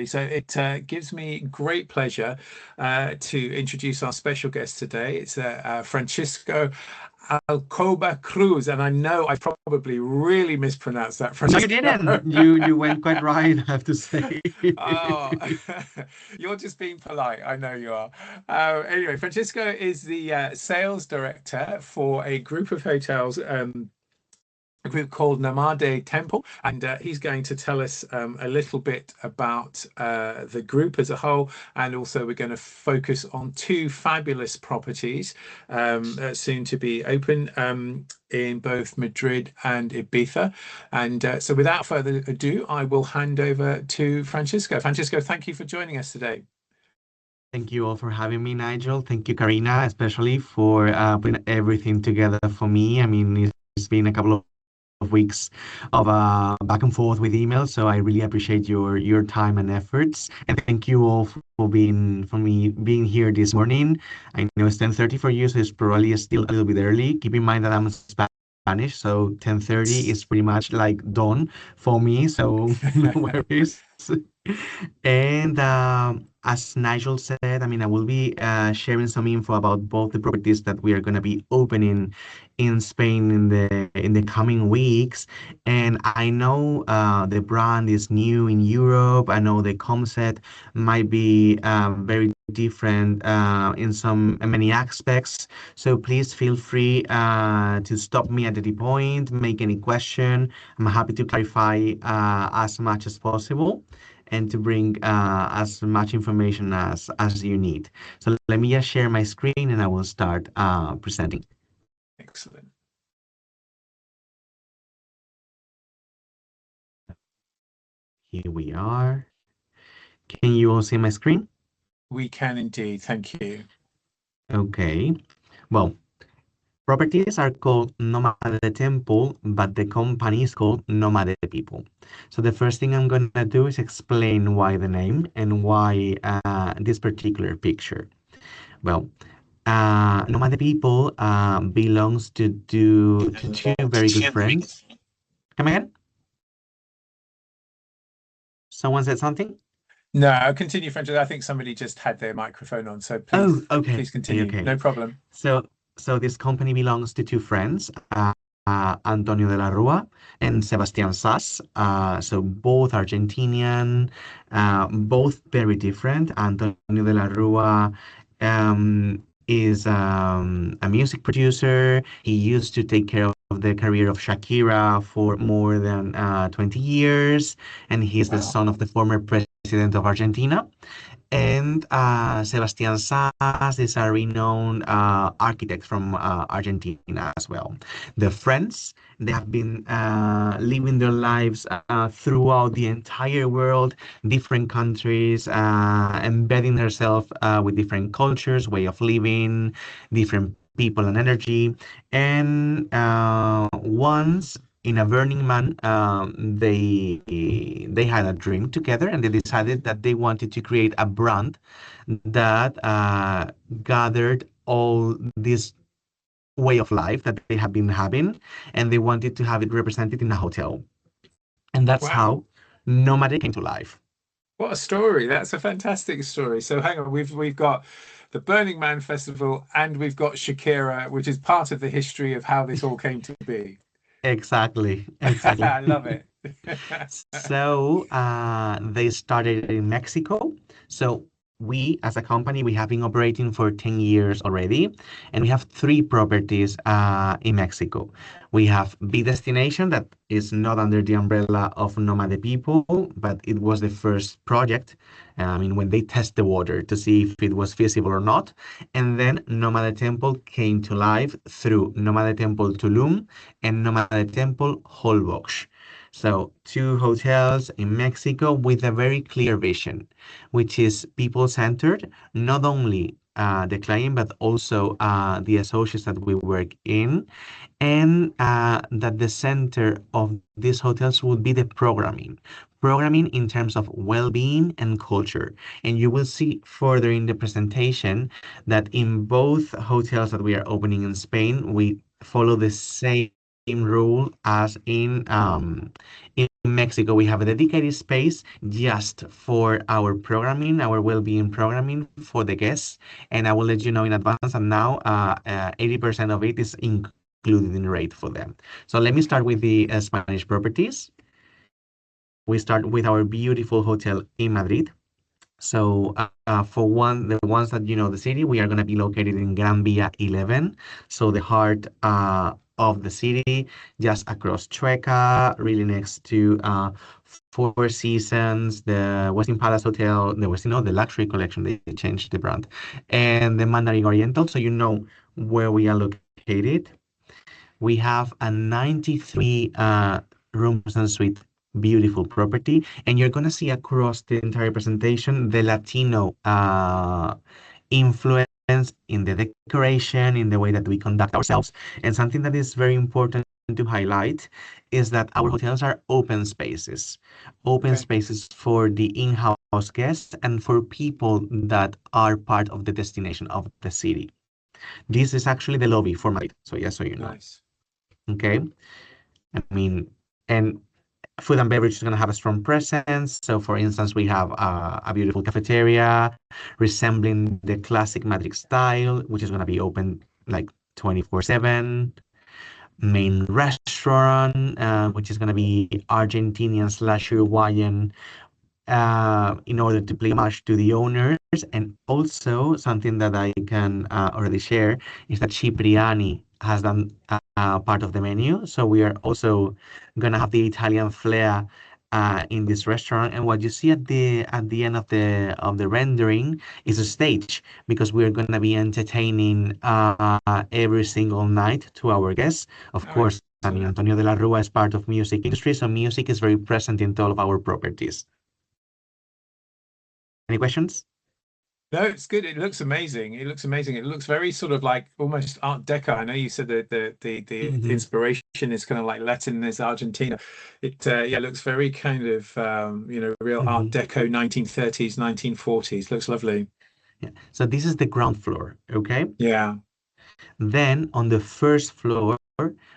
So it gives me great pleasure to introduce our special guest today. It's Francisco Alcoba Cruz, and I know I probably really mispronounced that, No, you Francisco. didn't. You went quite right, I have to say. Oh, you're just being polite. I know you are. Anyway, Francisco is the sales director for a group of hotels. A group called Nomade Temple, and he's going to tell us a little bit about the group as a whole, and also we're going to focus on two fabulous properties soon to be open in both Madrid and Ibiza. And so, without further ado, I will hand over to Francisco. Francisco, thank you for joining us today. Thank you all for having me, Nigel. Thank you, Karina, especially for putting everything together for me. I mean, it's been a couple of weeks of back and forth with emails, so I really appreciate your time and efforts. And thank you all for me being here this morning. I know it's 10:30 for you, so it's probably still a little bit early. Keep in mind that I'm Spanish, so 10:30 is pretty much like dawn for me, so no worries. And as Nigel said, I mean, I will be sharing some info about both the properties that we are going to be opening in Spain in the coming weeks. And I know the brand is new in Europe. I know the concept might be very different in many aspects. So please feel free to stop me at any point, make any question. I'm happy to clarify as much as possible and to bring as much information as you need. So let me just share my screen and I will start presenting. Excellent. Here we are. Can you all see my screen? We can indeed. Thank you. Okay. Well, properties are called Nomade Temple, but the company is called Nomade People. So the first thing I'm going to do is explain why the name and why this particular picture. Well, Nomade People belongs to two very good friends. Come again? Someone said something? No, I'll continue, Francisco. I think somebody just had their microphone on, so Oh, please, okay, please continue. okay. No problem. So, so this company belongs to two friends, Antonio de la Rua and Sebastián Sass. So both Argentinian, both very different. Antonio de la Rua is a music producer. He used to take care of the career of Shakira for more than 20 years, and he's the Wow. son of the former president of Argentina. And Sebastián Sass is a renowned architect from Argentina as well. The friends, they have been living their lives throughout the entire world, different countries, embedding themselves with different cultures, way of living, different people and energy. And once in a Burning Man, they had a dream together, and they decided that they wanted to create a brand that gathered all this way of life that they have been having, and they wanted to have it represented in a hotel. And that's Wow. how Nomade came to life. What a story. That's a fantastic story. So hang on, we've got the Burning Man Festival and we've got Shakira, which is part of the history of how this all came to be. Exactly, exactly. I love it. So they started in Mexico. So we, as a company, we have been operating for 10 years already, and we have three properties in Mexico. We have B Destination that is not under the umbrella of Nomade People, but it was the first project. I mean, when they test the water to see if it was feasible or not. And then Nomade Temple came to life through Nomade Temple Tulum and Nomade Temple Holbox. So, two hotels in Mexico with a very clear vision, which is people-centered, not only the client, but also the associates that we work in, and that the center of these hotels would be the programming in terms of well-being and culture. And you will see further in the presentation that in both hotels that we are opening in Spain, we follow the same rule as in Mexico, we have a dedicated space just for our programming, our well-being programming for the guests. And I will let you know in advance. And now 80% of it is included in the rate for them. So let me start with the Spanish properties. We start with our beautiful hotel in Madrid. So for one, the ones that you know the city, we are going to be located in Gran Via 11, so the heart of the city, just across Chueca, really next to Four Seasons, the Westin Palace Hotel, the Westin, no, the Luxury Collection, they changed the brand, and the Mandarin Oriental, so you know where we are located. We have a 93 rooms and suite beautiful property, and you're going to see across the entire presentation the Latino influence in the decoration, in the way that we conduct ourselves. And something that is very important to highlight is that our hotels are open Okay. spaces for the in-house guests and for people that are part of the destination of the city. This is actually the lobby for Madrid, so yes, so you know. Nice. Okay. I mean, and food and beverage is going to have a strong presence. So, for instance, we have a beautiful cafeteria resembling the classic Madrid style, which is going to be open like 24/7. Main restaurant, which is going to be Argentinian slash Uruguayan in order to pay homage to the owners. And also, something that I can already share is that Cipriani has done part of the menu. So we are also gonna have the Italian flair in this restaurant. And what you see at the end of the rendering is a stage because we are gonna be entertaining every single night to our guests. Of Oh, course, I mean excellent. Antonio de la Rua is part of music industry, so music is very present in all of our properties. Any questions? No, it's good. It looks amazing. It looks amazing. It looks very sort of like almost Art Deco. I know you said that the Hmm. inspiration is kind of like Latin is Argentina. It yeah, looks very kind of real Art Hmm. Deco 1930s, 1940s. Looks lovely. Yeah. So this is the ground floor, okay? Yeah. Then on the first floor,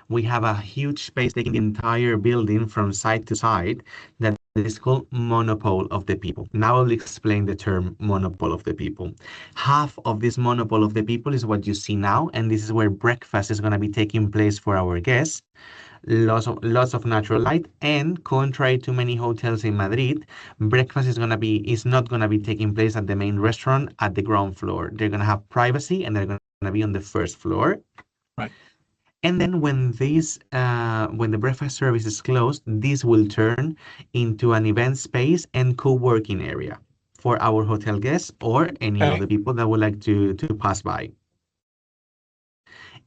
we have a huge space taking the entire building from side to side that is called monopole of the people. Now I'll explain the term monopole of the people. Half of this monopole of the people is what you see now, and this is where breakfast is going to be taking place for our guests. Lots of natural light, and contrary to many hotels in Madrid, breakfast is not gonna be taking place at the main restaurant at the ground floor. They're gonna have privacy and they're gonna be on the first floor. Right. And then when the breakfast service is closed, this will turn into an event space and co-working area for our hotel guests or any other Okay. people that would like to pass by.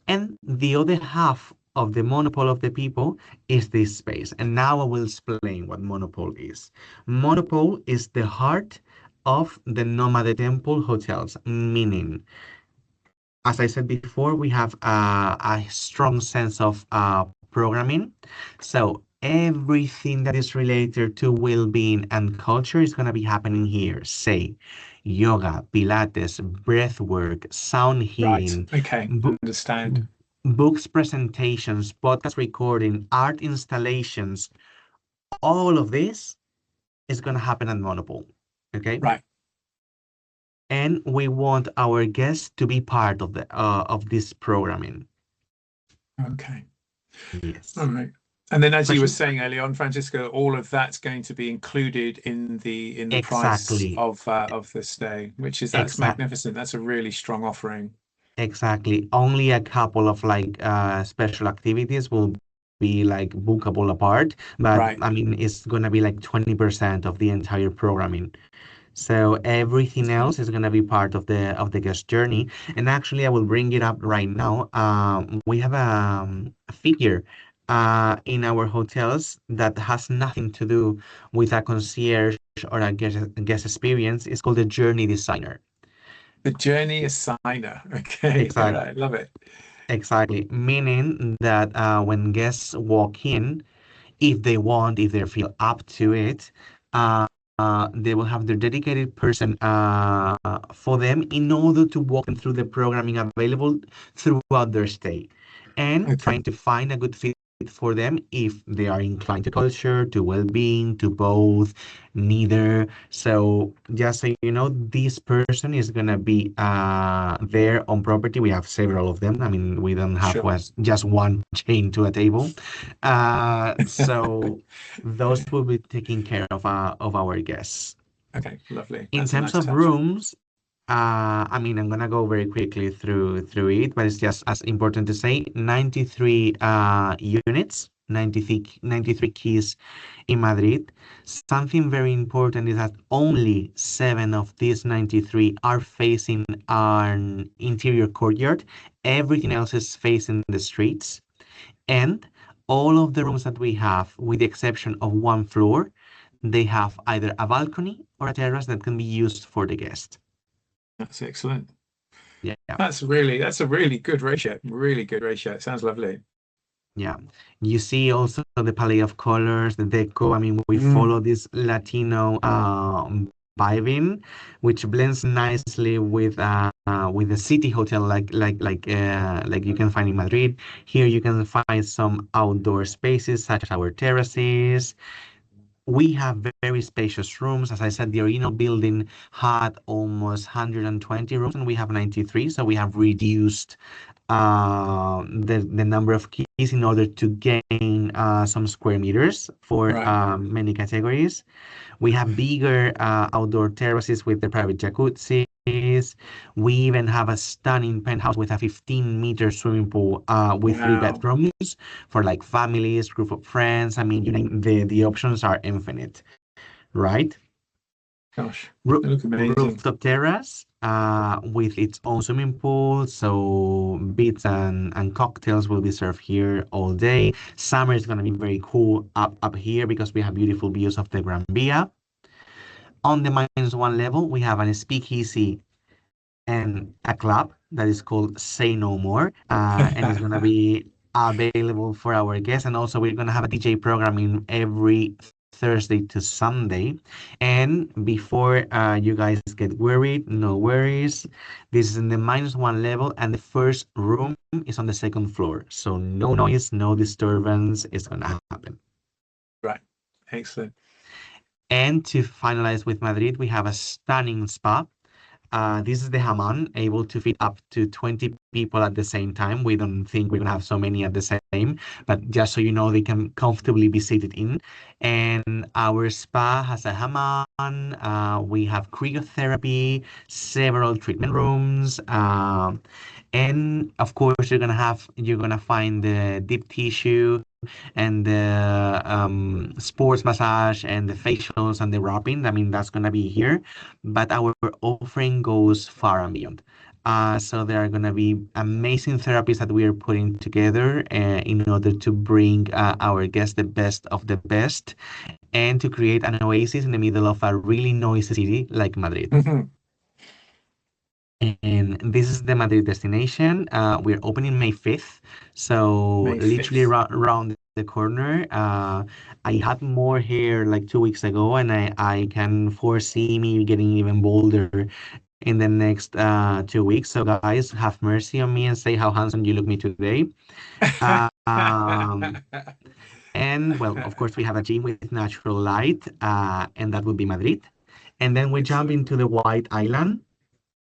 And the other half of the monopole of the people is this space. And now I will explain what monopole is. Monopole is the heart of the Nomade Temple hotels, meaning, as I said before, we have a strong sense of programming. So everything that is related to well-being and culture is going to be happening here. Say, yoga, Pilates, breath work, sound Right. healing, Okay. Understand. books, presentations, podcast recording, art installations, all of this is going to happen at Monopole. Okay. Right. And we want our guests to be part of this programming. Okay. All Yes. right. And then, as you were Question? saying earlier on, Francisco, all of that's going to be included in the price Exactly. of the stay, which is that's Exact. magnificent. That's a really strong offering. Exactly. Only a couple of like special activities will be like bookable apart, but Right. I mean it's gonna be like 20% of the entire programming. So everything Okay. else is going to be part of the guest journey. And actually, I will bring it up right now. We have a figure in our hotels that has nothing to do with a concierge or a guest experience. It's called a journey designer. The journey assigner. Okay. All Exactly. right. Love it. Exactly. Meaning that when guests walk in, if they want, if they feel up to it, uh, they will have their dedicated person for them in order to walk them through the programming available throughout their stay and Okay. trying to find a good fit for them if they are inclined to culture, to well-being, to both, neither. So just so you know, this person is gonna be there on property. We have several of them. I mean, we don't have Sure. just one chain to a table. So those will be taking care of our guests. Okay, lovely. In That's a terms nice of touch. rooms, I mean, I'm gonna go very quickly through it, but it's just as important to say 93 units, 93 keys in Madrid. Something very important is that only 7 of these 93 are facing an interior courtyard. Everything else is facing the streets. And all of the rooms that we have, with the exception of one floor, they have either a balcony or a terrace that can be used for the guest. That's excellent. Yeah, That's a really good ratio. Really good ratio. It sounds lovely. yeah. You see also the palette of colors, the deco. I mean, we Mm, follow this Latino vibing, which blends nicely with the city hotel, like you can find in Madrid. Here you can find some outdoor spaces such as our terraces. We have very spacious rooms. As I said, the original building had almost 120 rooms, and we have 93. So we have reduced the number of keys in order to gain some square meters for right. many categories. We have bigger outdoor terraces with the private jacuzzis. We even have a stunning penthouse with a 15-meter swimming pool with three Wow. bedrooms for like families, group of friends. I mean, the options are infinite, right? Gosh, Roo- they look amazing. Rooftop terrace with its own swimming pool, so beats and cocktails will be served here all day. Summer is going to be very cool up here because we have beautiful views of the Gran Via. On the -1 level, we have an speakeasy and a club that is called Say No More, and it's gonna be available for our guests. And also, we're gonna have a DJ programming every Thursday to Sunday. And before you guys get worried, no worries. This is in the -1 level, and the first room is on the second floor, so no noise, no disturbance is gonna happen. Right. Excellent. And to finalize with Madrid, we have a stunning spa. This is the Hammam, able to fit up to 20 people at the same time. We don't think we're gonna have so many at the same, but just so you know, they can comfortably be seated in. And our spa has a hammam. We have cryotherapy, several treatment rooms, and of course, you're gonna find the deep tissue and the sports massage and the facials and the wrapping. I mean, that's gonna be here, but our offering goes far and beyond. So there are gonna be amazing therapies that we are putting together in order to bring our guests the best of the best and to create an oasis in the middle of a really noisy city like Madrid. And this is the Madrid destination. We're opening May 5th, so May literally 5th. around the corner. I had more hair like 2 weeks ago, and I can foresee me getting even bolder in the next 2 weeks. So guys, have mercy on me and say how handsome you look me today. Um, and well, of course, we have a gym with natural light, and that would be Madrid. And then we jump Excellent. into the White Island,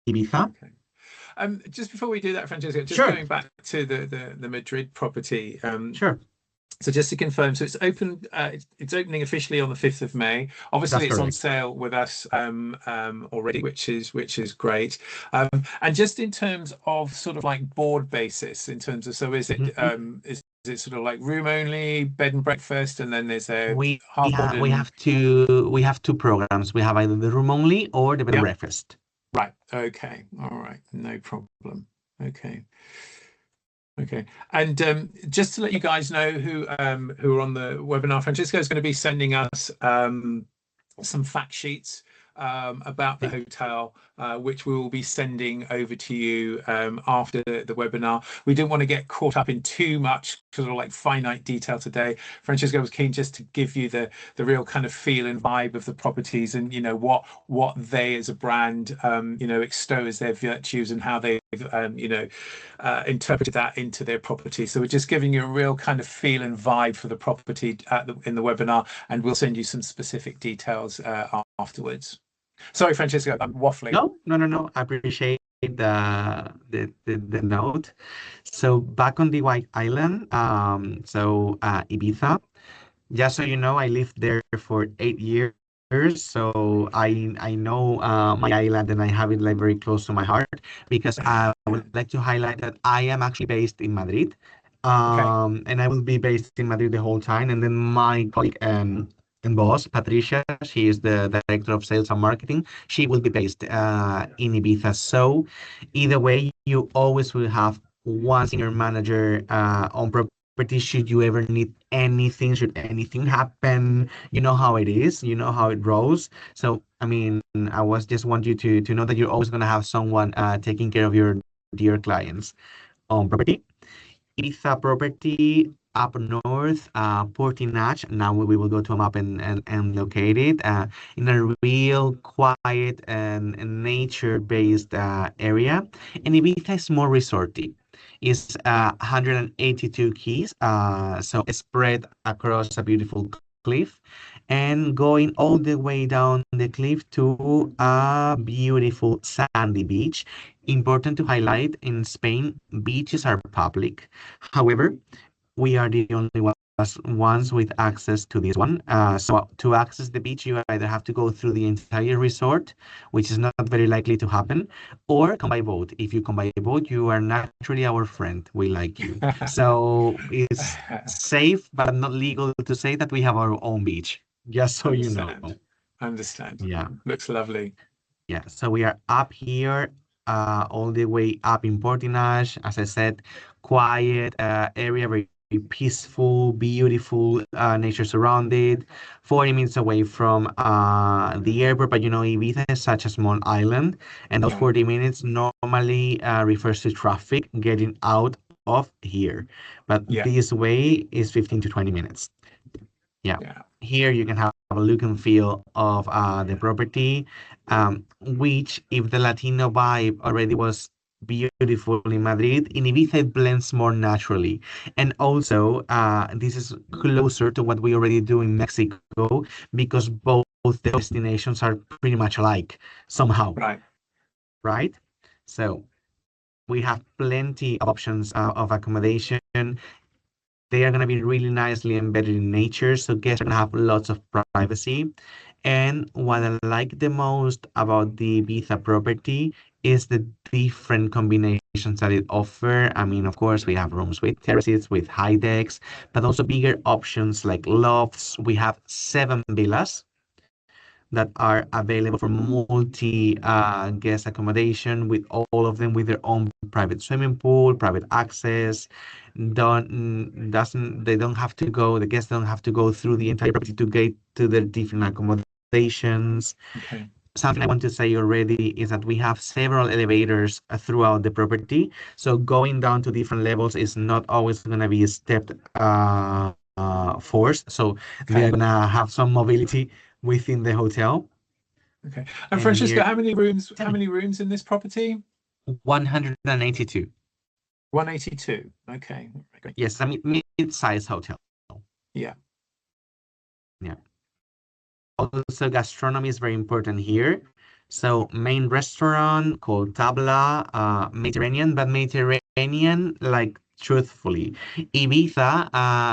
Ibiza. Okay. Just before we do that, Francesco, just Sure, going back to the Madrid property. sure. So just to confirm, so it's open. It's opening officially on the 5th of May. That's Obviously, it's on correct. sale with us already, which is great. And just in terms of sort of like board basis, in terms of, so Mhm. is it sort of like room only, bed and breakfast, and then there's a We half board we and have two programs. We have either the room only or the bed and yeah, breakfast. right. Okay. All right. No problem. Okay. Okay. And just to let you guys know who are on the webinar, Francesco is going to be sending us some fact sheets about the hotel, which we will be sending over to you after the webinar. We didn't want to get caught up in too much sort of like finite detail today. Francesco was keen just to give you the real kind of feel and vibe of the properties, and what they as a brand extol as their virtues, and how they've interpreted that into their property. So we're just giving you a real kind of feel and vibe for the property in the webinar, and we'll send you some specific details afterwards. Sorry, Francesco, I'm waffling. No. I appreciate the note. So back on the White Island, Ibiza. Just so you know, I lived there for 8 years, so I know my island, and I have it like very close to my heart, because I would like to highlight that I am actually based in Madrid, Okay. and I will be based in Madrid the whole time. And then my colleague and boss, Patricia, she is the director of sales and marketing. She will be based in Ibiza. So either way, you always will have one senior manager on property should you ever need anything, should anything happen. You know how it is, you know how it rolls. So I mean, I was just want you to know that you're always going to have someone taking care of your dear clients on property. Ibiza property up north, Portinach. Now we will go to a map and locate it in a real quiet and nature-based area. And Ibiza is more resorty. It's 182 keys, so it's spread across a beautiful cliff, and going all the way down the cliff to a beautiful sandy beach. Important to highlight, in Spain, beaches are public. However, we are the only ones with access to this one. So to access the beach, you either have to go through the entire resort, which is not very likely to happen, or come by boat. If you come by boat, you are naturally our friend. We like you. So it's safe, but not legal to say that we have our own beach, just so you know. Understand. Understand. Yeah. Looks lovely. Yeah, so we are up here, all the way up in Portinage. As I said, quiet area, very peaceful, beautiful, nature surrounded, 40 minutes away from the airport. But Ibiza is such a small island, and those Yeah. 40 minutes normally refers to traffic getting out of here. But Yeah. this way is 15 to 20 minutes. Yeah. Yeah. Here you can have a look and feel of the property, which, if the Latino vibe already was beautiful in Madrid, in Ibiza it blends more naturally. And also, this is closer to what we already do in Mexico, because both the destinations are pretty much alike somehow, Right. right? So we have plenty of options of accommodation. They are going to be really nicely embedded in nature, so guests are going to have lots of privacy. And what I like the most about the Ibiza property is the different combinations that it offers. I mean, of course, we have rooms with terraces, with high decks, but also bigger options like lofts. We have 7 villas that are available for multi guest accommodation, with all of them with their own private swimming pool, private access. They don't have to go, the guests don't have to go through the entire property to get to their different accommodations. Okay. Something I want to say already is that we have several elevators throughout the property. So going down to different levels is not always going to be a stepped force. So they are Okay. going to have some mobility within the hotel. Okay. And And Francesco, here, how many rooms? tell How me, many rooms in this property? 182. 182. Okay. Great. Yes, I mean mid-size hotel. Yeah. Yeah. Also, gastronomy is very important here. So main restaurant called Tabla, Mediterranean, but Mediterranean like truthfully. Ibiza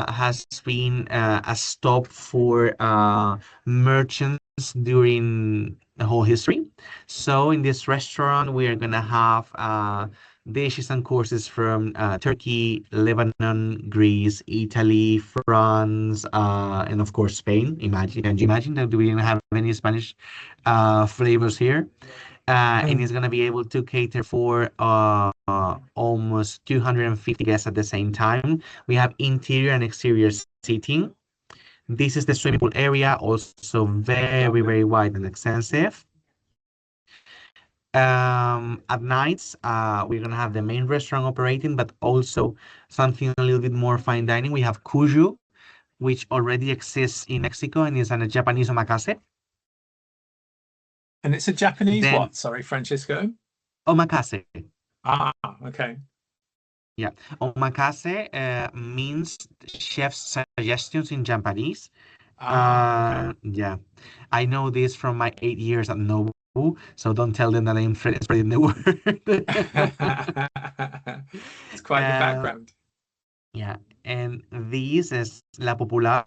has been a stop for merchants during the whole history. So in this restaurant, we are gonna have dishes and courses from Turkey, Lebanon, Greece, Italy, France, and of course Spain. Can you imagine that we didn't have any Spanish flavors here? And Mm. it's gonna be able to cater for almost 250 guests at the same time. We have interior and exterior seating. This is the swimming pool area, also very, Lovely. very wide and extensive. At nights, we're gonna have the main restaurant operating, but also something a little bit more fine dining. We have Kuju, which already exists in Mexico and is a Japanese omakase. And it's a Japanese Then what? Sorry, Francisco. omakase, Ah, okay. yeah, omakase means chef's suggestions in Japanese. Ah, okay. Yeah, I know this from my 8 years at Nobu, so don't tell them that I'm spreading the word. It's quite the Uh, background. Yeah, and this is La Popular,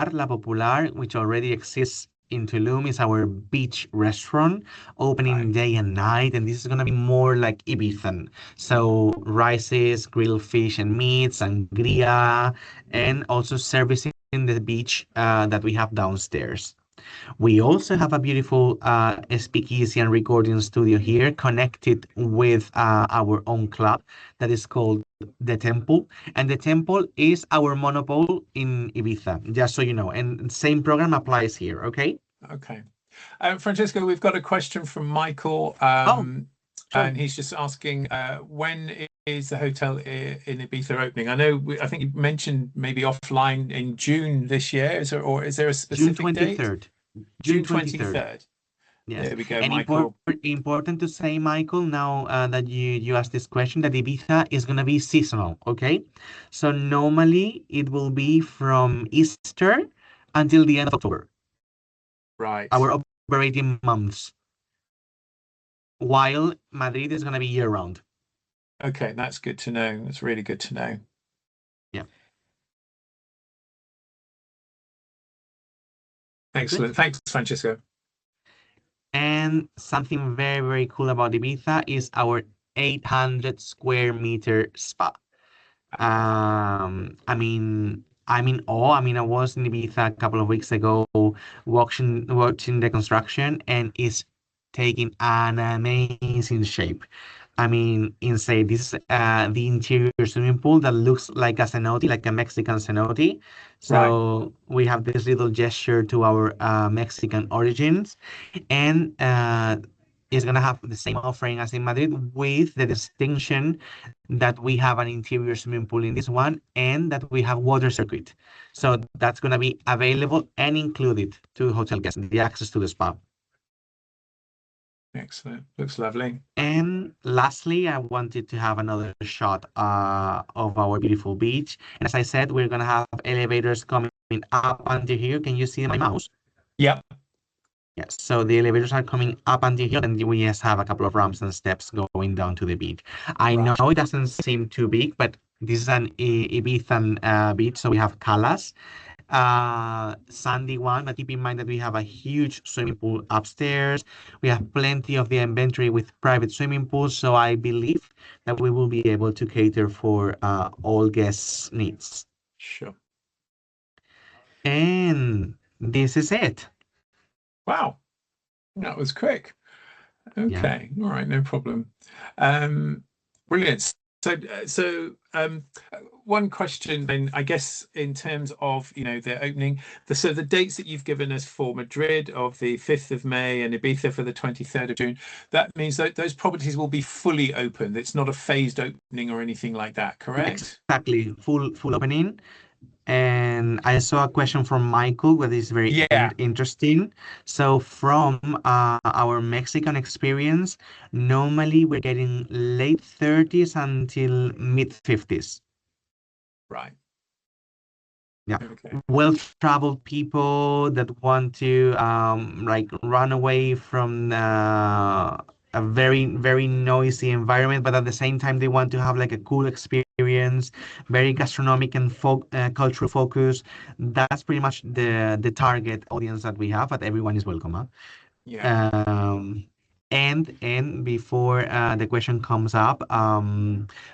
which already exists in Tulum, is our beach restaurant, Right. opening day and night, and this is gonna be more like Ibizan. So rices, grilled fish and meat, sangria, and also servicing the beach that we have downstairs. We also have a beautiful speakeasy and recording studio here connected with our own club that is called The Temple. And The Temple is our monopole in Ibiza, just so you know. And same program applies here, okay? Okay. Francesco, we've got a question from Michael, Oh, sure. and he's just asking when is the hotel in Ibiza opening? I know, I think you mentioned maybe offline in June this year. Or is there a June specific date? 23rd. June June 23rd. 23rd. Yes. There we go, And Michael. important to say, Michael, now that you asked this question, that Ibiza is going to be seasonal, okay? So normally it will be from Easter until the end of October, Right. our operating months, while Madrid is going to be year round. Okay, that's good to know. That's really good to know. Yeah, good. Excellent. Thanks, Francesco. And something very, very cool about Ibiza is our 800 square meter spa. I'm in awe. I mean, I was in Ibiza a couple of weeks ago watching the construction, and it's taking an amazing shape. I mean, insane. This is the interior swimming pool that looks like a cenote, like a Mexican cenote. Right. So we have this little gesture to our Mexican origins, and it's gonna have the same offering as in Madrid, with the distinction that we have an interior swimming pool in this one, and that we have water circuit. So that's gonna be available and included to hotel guests, the access to the spa. Excellent. Looks lovely. And lastly, I wanted to have another shot of our beautiful beach. And as I said, we're gonna have elevators coming up until here. Can you see my mouse? Yep. Yes, so the elevators are coming up until here, and we just have a couple of ramps and steps going down to the beach. I know Right. it doesn't seem too big, but this is an Ibizan beach, so we have calas, sandy one, but keep in mind that we have a huge swimming pool upstairs. We have plenty of the inventory with private swimming pools, so I believe that we will be able to cater for all guests' needs. Sure. And this is it. Wow. That was quick. Yeah. Okay. All right. No problem. Um, Brilliant. One question then, I guess, in terms of, the opening, the dates that you've given us for Madrid of the 5th of May and Ibiza for the 23rd of June, that means that those properties will be fully open. It's not a phased opening or anything like that, correct? Exactly, full opening. And I saw a question from Michael, that is very Yeah. interesting. So from our Mexican experience, normally we're getting late 30s until mid 50s. Right. Yeah, Okay. well-traveled people that want to like run away from a very very noisy environment, but at the same time they want to have like a cool experience, very gastronomic and cultural focus. That's pretty much the target audience that we have, but everyone is welcome, huh? Yeah. Um, and before the question comes up,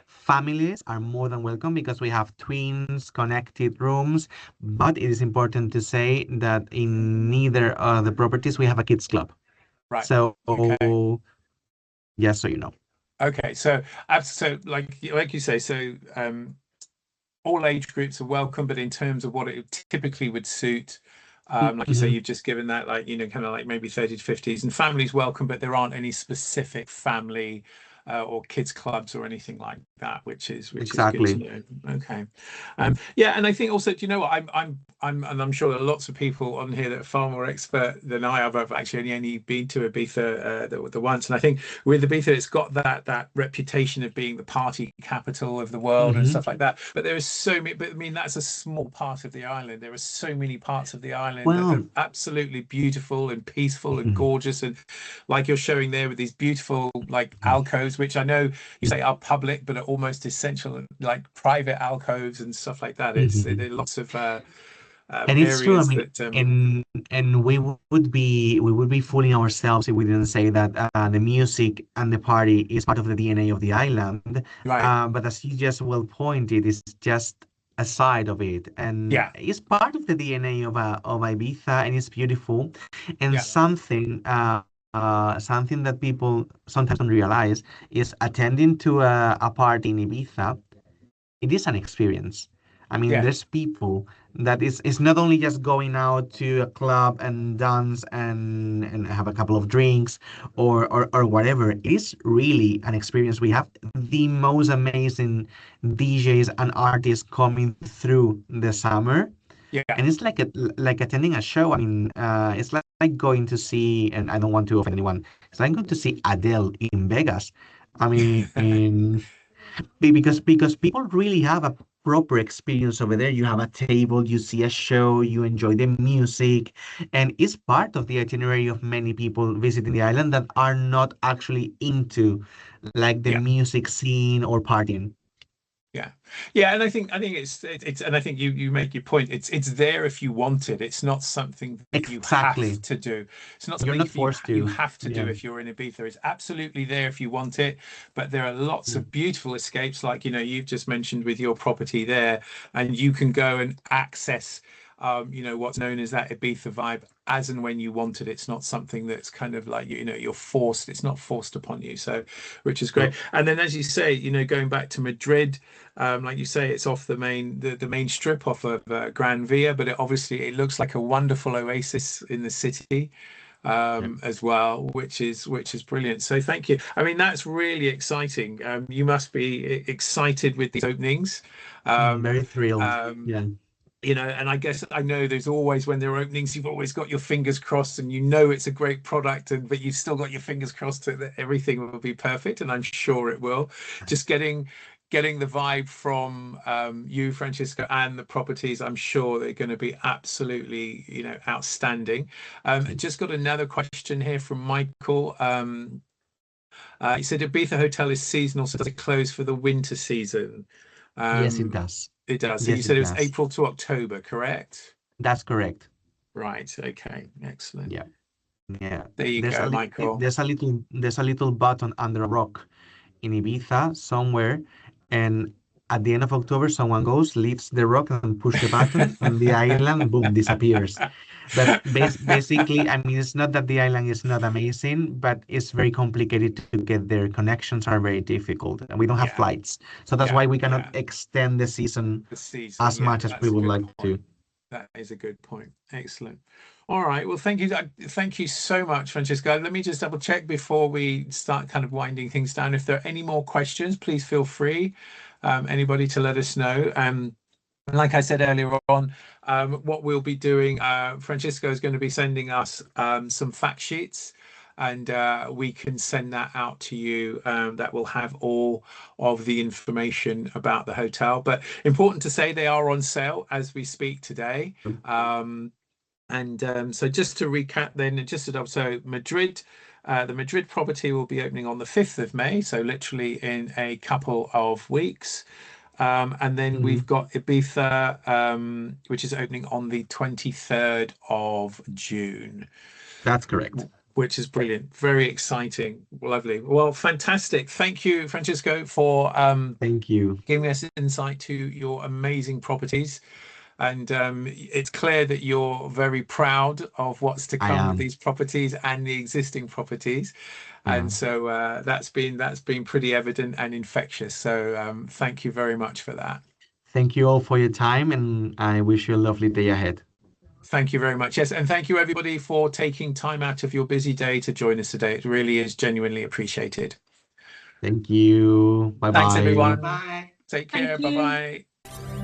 families are more than welcome because we have twins connected rooms. But it is important to say that in neither of the properties we have a kids club. Right. So Okay. just so you know. Okay. So like you say, all age groups are welcome, but in terms of what it typically would suit, Like you say, Mhm. you've just given that, like, kind of like maybe 30 to 50s and families welcome, but there aren't any specific family or kids clubs or anything like that, which is good to Exactly. know. Okay. Yeah, and I think also, do you know what? And I'm sure there are lots of people on here that are far more expert than I have. I've actually only been to Ibiza the once, and I think with Ibiza, it's got that reputation of being the party capital of the world and Hmm. stuff like that. But there is so many. But I mean, that's a small part of the island. There are so many parts of the island that are Well, absolutely beautiful and peaceful and mhm, gorgeous, and like you're showing there with these beautiful like mhm, alcoves, which I know you say are public, but are almost essential, like private alcoves and stuff like that. There are mhm. lots of And it's true. I areas mean, that and we would be fooling ourselves if we didn't say that the music and the party is part of the DNA of the island. right, But as you just well pointed, it's just a side of it, and yeah, it's part of the DNA of Ibiza, and it's beautiful, and yeah, something that people sometimes don't realize is attending to a party in Ibiza. It is an experience. I mean, yeah, there's people that is not only just going out to a club and dance and have a couple of drinks or whatever. It is really an experience. We have the most amazing DJs and artists coming through the summer, yeah. and it's like attending a show. I mean, it's like going to see, and I don't want to offend anyone. It's like going to see Adele in Vegas. I mean, because people really have a proper experience over there. You have a table, you see a show, you enjoy the music, and it's part of the itinerary of many people visiting the island that are not actually into like the Yeah. music scene or partying. Yeah, yeah, and I think it's and I think you make your point. It's there if you want it. It's not something that you have Exactly. to do. It's not You're something not if you forced you to. have to do Yeah. if you're in Ibiza. It's absolutely there if you want it. But there are lots Yeah. of beautiful escapes, like you've just mentioned with your property there, and you can go and access. What's known as that Ibiza vibe as and when you want it. It's not something that's kind of like you're forced. It's not forced upon you. So, which is great. No. And then, as you say, going back to Madrid. Like you say, it's off the main strip off of Gran Via, but it looks like a wonderful oasis in the city Yeah. as well, which is brilliant. So thank you. I mean, that's really exciting. You must be excited with these openings. Um, Very thrilled. um, Yeah. and I guess I know there's always when there are openings, you've always got your fingers crossed, and it's a great product, but you've still got your fingers crossed that everything will be perfect, and I'm sure it will. Just getting the vibe from you, Francisco, and the properties, I'm sure they're going to be absolutely, outstanding. Just got another question here from Michael. He said Ibiza Hotel is seasonal, so does it close for the winter season? Yes, it Um, does. it does. So you Yes, said it it was does. April to October, correct? That's correct. Right. Okay. Excellent. Yeah. Yeah. There you There's a go, li- Michael. there's a little button under a rock in Ibiza somewhere, and at the end of October, someone goes, lifts the rock and push the button, and the island, boom, disappears. But basically, I mean, it's not that the island is not amazing, but it's very complicated to get there. Connections are very difficult, and we don't have Yeah. flights. So that's Yeah. why we cannot Yeah. extend the season The season. as Yeah. much as we That's a would good like to. point. That is a good point. Excellent. All right. Well, thank you. Thank you so much, Francesco. Let me just double check before we start kind of winding things down. If there are any more questions, please feel free, anybody to let us know. And like I said earlier on, what we'll be doing, Francisco is going to be sending us some fact sheets, and we can send that out to you. That will have all of the information about the hotel. But important to say, they are on sale as we speak today. Um, and so just to recap, then, so Madrid. The Madrid property will be opening on the 5th of May, so literally in a couple of weeks. And then Mhm. we've got Ibiza, which is opening on the 23rd of June, That's correct. which is brilliant. Very exciting. Lovely. Well, fantastic. Thank you, Francisco, for Thank you. giving us insight to your amazing properties. And it's clear that you're very proud of what's to I come with am. these properties and the existing properties. Yeah. And so that's been pretty evident and infectious. So thank you very much for that. Thank you all for your time, and I wish you a lovely day ahead. Thank you very much. Yes, and thank you everybody for taking time out of your busy day to join us today. It really is genuinely appreciated. Thank you. Bye Thanks, bye. everyone. Bye. Take care. Thank Bye you. bye.